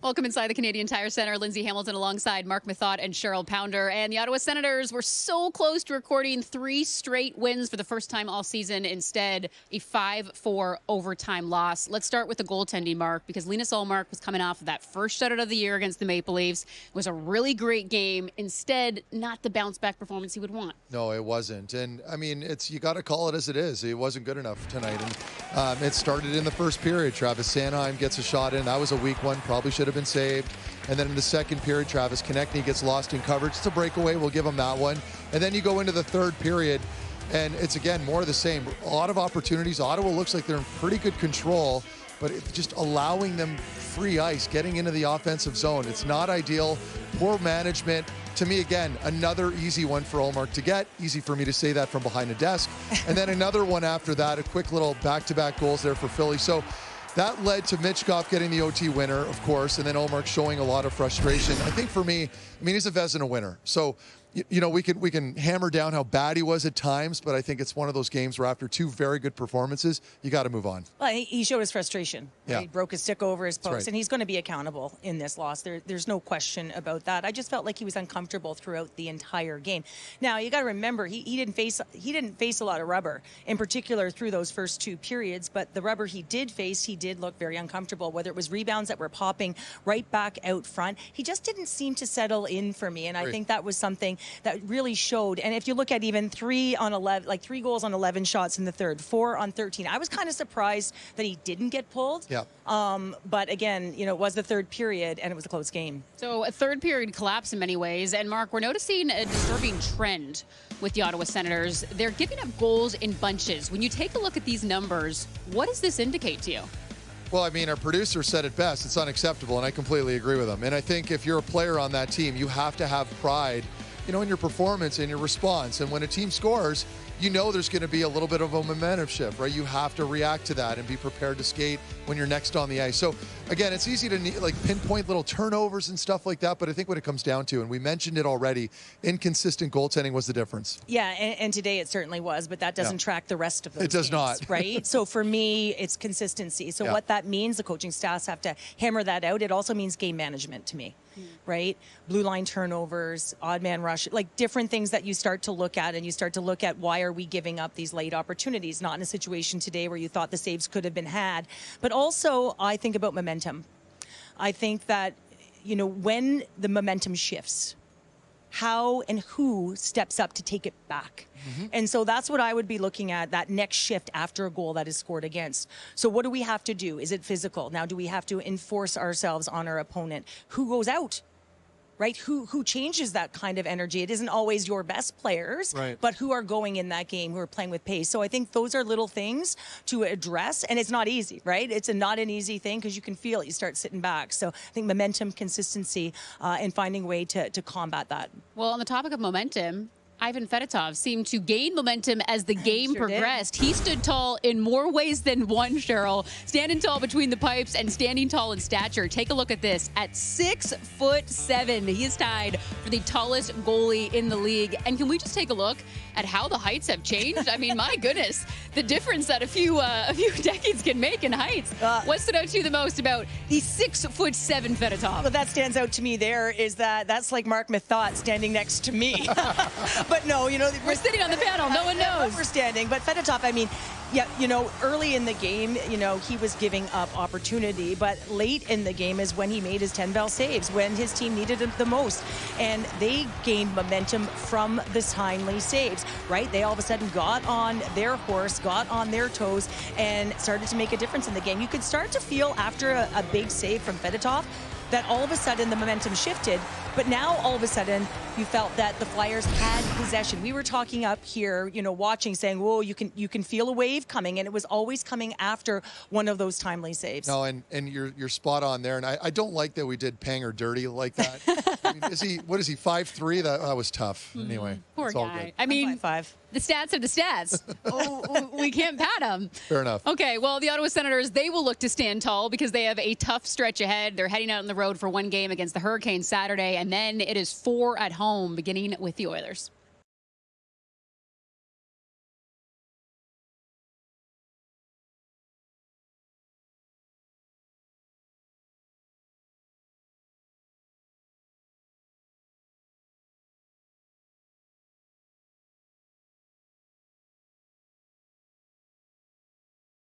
Welcome inside the Canadian Tire Center. Lindsay Hamilton alongside Marc Methot and Cheryl Pounder. And the Ottawa Senators were so close to recording 3 straight wins for the first time all season. Instead, a 5-4 overtime loss. Let's start with the goaltending, Marc, because Linus Ullmark was coming off of that first shutout of the year against the Maple Leafs. It was a really great game. Instead, not the bounce-back performance he would want. No, it wasn't. And, I mean, you got to call it as it is. It wasn't good enough tonight. And it started in the first period. Travis Sanheim gets a shot in. That was a weak one. Probably should have been saved. And then in the second period, Travis Konechny gets lost in coverage. It's a breakaway. We'll give him that one. And then you go into the third period, and it's, again, more of the same. A lot of opportunities. Ottawa looks like they're in pretty good control, but just allowing them free ice, getting into the offensive zone. It's not ideal. Poor management. To me, again, another easy one for Ullmark to get. Easy for me to say that from behind a desk. And then another one after that, a quick little back-to-back goals there for Philly. So that led to Michkov getting the OT winner, of course, and then Ullmark showing a lot of frustration. I think for me, he's a Vezina winner. So, we can hammer down how bad he was at times, but I think it's one of those games where after 2 very good performances, you got to move on. Well, he showed his frustration. Yeah. He broke his stick over his post, right. and he's going to be accountable in this loss. There's no question about that. I just felt like he was uncomfortable throughout the entire game. Now, you got to remember, he didn't face a lot of rubber, in particular through those first 2 periods, but the rubber he did face, he did look very uncomfortable, whether it was rebounds that were popping right back out front. He just didn't seem to settle in for me, and I think that was something that really showed. And if you look at even 3 goals on 11 shots in the third, 4 on 13, I was kind of surprised that he didn't get pulled. Yeah. But again, it was the third period and it was a close game. So a third period collapse in many ways. And Marc, we're noticing a disturbing trend with the Ottawa Senators. They're giving up goals in bunches. When you take a look at these numbers, what does this indicate to you? Well, our producer said it best. It's unacceptable, and I completely agree with him. And I think if you're a player on that team, you have to have pride in your performance and your response. And when a team scores, there's going to be a little bit of a momentum shift, right? You have to react to that and be prepared to skate when you're next on the ice. So, again, it's easy to pinpoint little turnovers and stuff like that, but I think what it comes down to, and we mentioned it already, inconsistent goaltending was the difference. Yeah, and today it certainly was, but that doesn't track the rest of those It does games, not. Right? So for me, it's consistency. So what that means, the coaching staffs have to hammer that out. It also means game management to me, right? Blue line turnovers, odd man rush, different things that you start to look at, and you start to look at why are we giving up these late opportunities, not in a situation today where you thought the saves could have been had. But also, I think about momentum. I think that, when the momentum shifts, how and who steps up to take it back. And so that's what I would be looking at, that next shift after a goal that is scored against. So what do we have to do? Is it physical? Now, do we have to enforce ourselves on our opponent? Who goes out? Right? Who changes that kind of energy? It isn't always your best players, right, but who are going in that game, who are playing with pace. So I think those are little things to address, and it's not easy, right? It's not an easy thing because you can feel it. You start sitting back. So I think momentum, consistency, and finding a way to combat that. Well, on the topic of momentum, Ivan Fedotov seemed to gain momentum as the game progressed. He stood tall in more ways than one, Cheryl. Standing tall between the pipes and standing tall in stature. Take a look at this. At 6'7", he is tied for the tallest goalie in the league. And can we just take a look at how the heights have changed? My goodness, the difference that a few decades can make in heights. What stood out to you the most about the 6'7" Fedotov? What that stands out to me there is that's like Marc Methot standing next to me. But no, we're sitting on the panel. No one knows. We're standing. But Fedotov, early in the game, he was giving up opportunity. But late in the game is when he made his 10-bell saves, when his team needed him the most. And they gained momentum from the timely saves, right? They all of a sudden got on their horse, got on their toes, and started to make a difference in the game. You could start to feel after a big save from Fedotov that all of a sudden the momentum shifted, but now all of a sudden you felt that the Flyers had possession. We were talking up here, watching, saying, whoa, you can feel a wave coming, and it was always coming after one of those timely saves. No, and you're spot on there, and I don't like that we did Panger dirty like that. Is he 5'3"? That was tough. Anyway, poor it's all guy. good. 5'5". The stats are the stats. We can't pat them. Fair enough. Okay, well, the Ottawa Senators, they will look to stand tall because they have a tough stretch ahead. They're heading out on the road for one game against the Hurricanes Saturday, and then it is 4 at home, beginning with the Oilers.